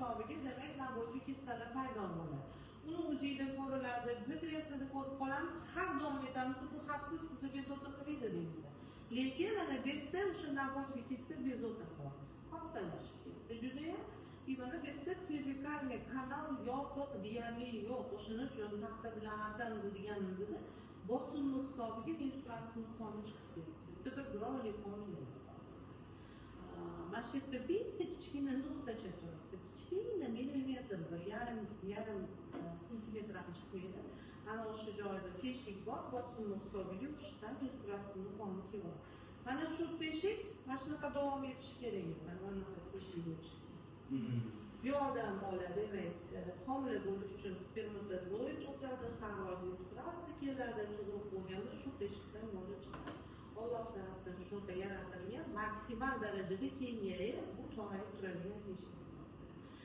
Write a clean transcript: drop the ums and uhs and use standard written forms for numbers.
hisobiga demak nabochiy kislotalar paydo bo'ladi. Uni o'zida ko'riladi, biz testda ko'rib qolamiz, har davom etamiz, bu xavfsiz sizni bezovta qilmaydi deymiz. Lekin mana bu yerda o'sha nabochiy kislota bezovta qiladi. Qoptalashib ketdi judayam. Mana bu yerda servikalniy kanal yopiq deyarli yo'q. O'shaning uchun taxta bilan ardamiz deganimizda bosimli hisobiga menstruatsiya qoni chiqib ketdi. Bitta biror qon keladi. Mana shu yerda bitta kichkina nuqtacha turibdi. Kichkina millimetr, yarim santimetr chiqib qo'yadi. Ana o'sha joyda teshik bor, bosimli hisobiga o'shadan menstruatsiya qoni keladi. Mana shu teshik mana shunaqa davom etishi kerak edi. Mana bunaqa teshik bo'lishi kerak. Bu odam bola demak homila bo'lish uchun spermatozoid o'tadi, har oy menstruatsiya keladi, tug'ruq bo'lganda shu teshikdan bola chiqadi. Alloh tarafdan shunaqa yaratilgan maksimal darajada kengayib, bu torayib turadigan teshik.